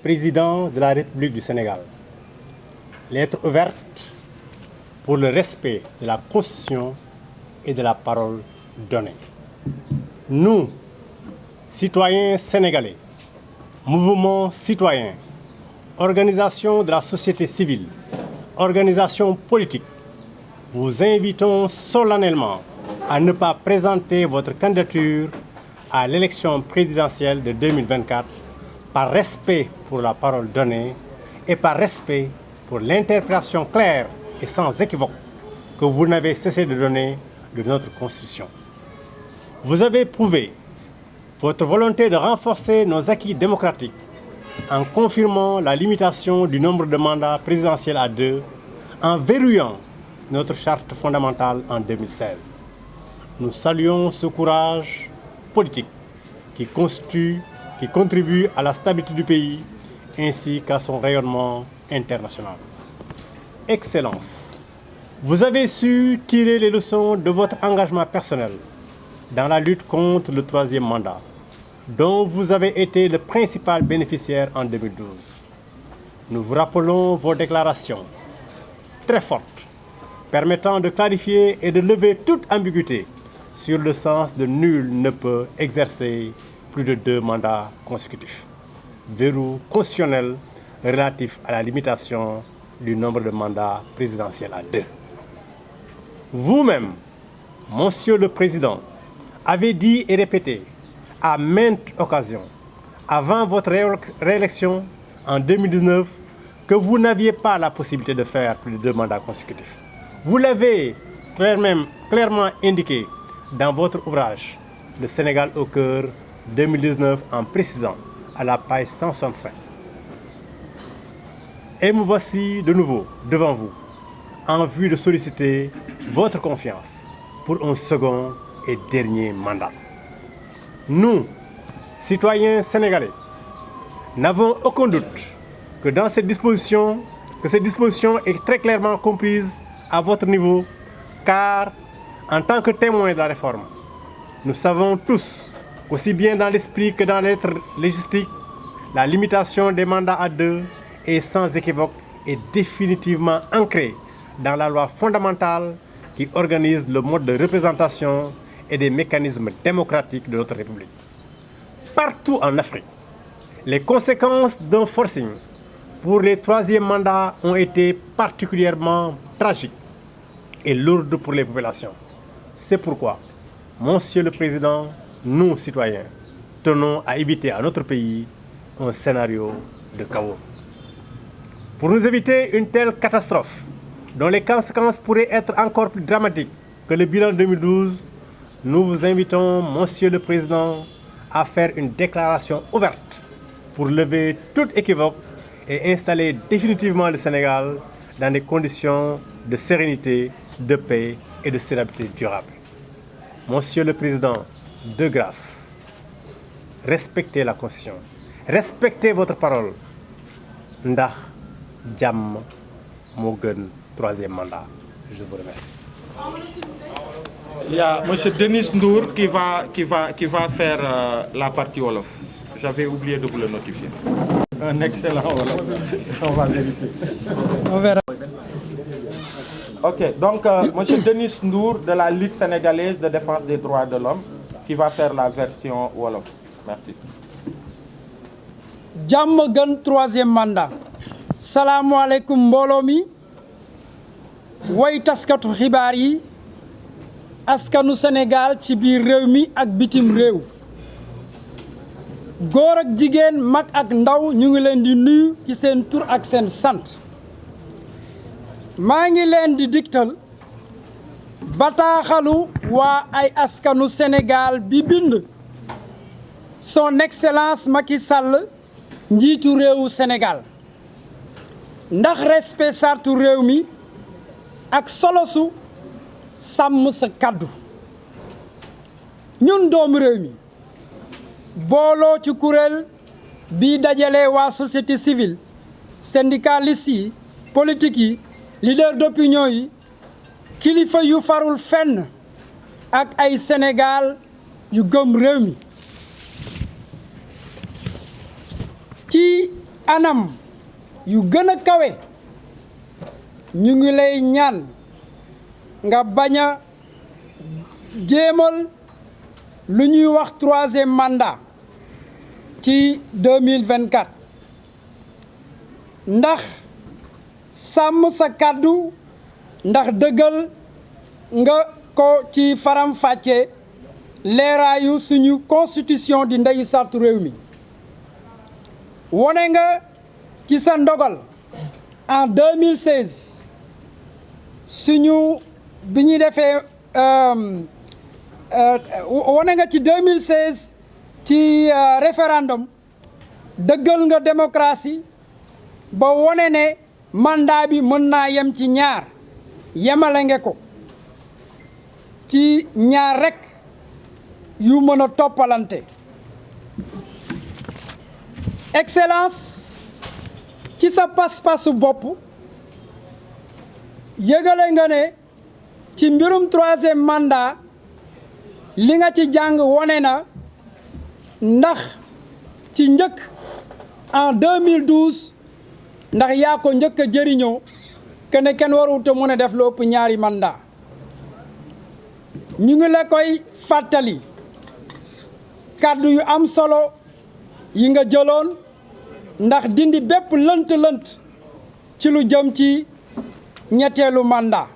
Président de la République du Sénégal. Lettre ouverte pour le respect de la Constitution et de la parole donnée. Nous, citoyens sénégalais, mouvements citoyens, organisations de la société civile, organisations politiques, vous invitons solennellement à ne pas présenter votre candidature à l'élection présidentielle de 2024 par respect pour la parole donnée et par respect pour l'interprétation claire et sans équivoque que vous n'avez cessé de donner de notre Constitution. Vous avez prouvé votre volonté de renforcer nos acquis démocratiques en confirmant la limitation du nombre de mandats présidentiels à 2, en verrouillant notre charte fondamentale en 2016. Nous saluons ce courage politique qui contribue à la stabilité du pays ainsi qu'à son rayonnement international. Excellence, vous avez su tirer les leçons de votre engagement personnel dans la lutte contre le troisième mandat, dont vous avez été le principal bénéficiaire en 2012. Nous vous rappelons vos déclarations très fortes, permettant de clarifier et de lever toute ambiguïté sur le sens de nul ne peut exercer plus de 2 mandats consécutifs. Verrou constitutionnel relatif à la limitation du nombre de mandats présidentiels à 2. Vous-même, Monsieur le Président, avez dit et répété à maintes occasions, avant votre réélection en 2019, que vous n'aviez pas la possibilité de faire plus de 2 mandats consécutifs. Vous l'avez clairement indiqué dans votre ouvrage « Le Sénégal au cœur » 2019 en précisant à la page 165. Et me voici de nouveau devant vous en vue de solliciter votre confiance pour un second et dernier mandat. Nous, citoyens sénégalais, n'avons aucun doute que cette disposition est très clairement comprise à votre niveau, car en tant que témoins de la réforme, nous savons tous, aussi bien dans l'esprit que dans l'être légistique, la limitation des mandats à 2 est sans équivoque et définitivement ancrée dans la loi fondamentale qui organise le mode de représentation et des mécanismes démocratiques de notre République. Partout en Afrique, les conséquences d'un forcing pour les 3e mandats ont été particulièrement tragiques et lourdes pour les populations. C'est pourquoi, Monsieur le Président, nous, citoyens, tenons à éviter à notre pays un scénario de chaos. Pour nous éviter une telle catastrophe, dont les conséquences pourraient être encore plus dramatiques que le bilan 2012, nous vous invitons, Monsieur le Président, à faire une déclaration ouverte pour lever toute équivoque et installer définitivement le Sénégal dans des conditions de sérénité, de paix et de stabilité durable. Monsieur le Président, de grâce, respectez la Constitution, respectez votre parole. Ndax jàmm moo gën 3e mandat. Je vous remercie. Il y a M. Denis Ndour qui va faire la partie Wolof. J'avais oublié de vous le notifier. Un excellent Wolof. On va vérifier. On verra. Ok, donc M. Denis Ndour de la Ligue sénégalaise de défense des droits de l'homme qui va faire la version Wolof. Merci. jàmm gën 3e mandat. salaamualeykum mbooloo mi way taskatu xibaar yi askanu Sénégal ci biir réew mi ak bitim réew góor ak jigéen mag ak ndaw ñu ngi leen di nuyu ci seen tur ak seen sant maa ngi leen di digtal bataaxalu waa ay askanu Sénégal bi bind son excellence Macky Sall njiitu réewu Sénégal ndax respect sartu réew mi ak solosu sàmm sa kàddu ñun doomu réew mi booloo ci kuréel bi dajale waa société civile syndicalistes yi politique yi leader d'opinion yi kilifa yu farul fenn ak ay Sénégal yu gëm réew mi ci anam yu gën a kawe ñu ngi lay ñaan nga bañ a jéemal lu ñuy wax 3e mandat ci 2024 ndax sàmm sa kàddu ndax dëggal nga ko ci faram-fàcce leeraayu suñu constitution di ndeyu sartu réew mi wone nga ci sa ndogal en 2016 suñu bi ñuy defee wone nga ci 2016 ci référendum dëggal nga démocratie ba wone ne mandat bi mën naa yem ci ñaar yemale nga ko ci ñaar rekk yu mën a toppalante excellence ci sa pas-pasu bopp yëgale nga ne ci mbirum 3e mandat li nga ci jàng wone na ndax ci njëkk en 2012 ndax yaa ko njëkk a jëriñoo que ne kenn warut a mën a def lu ëpp ñaari mandat ñu ngi la koy fàttali kàddu yu am solo yi nga jëloon ndax dindi bépp lënt-lënt ci lu jëm ci ñetteelu mandat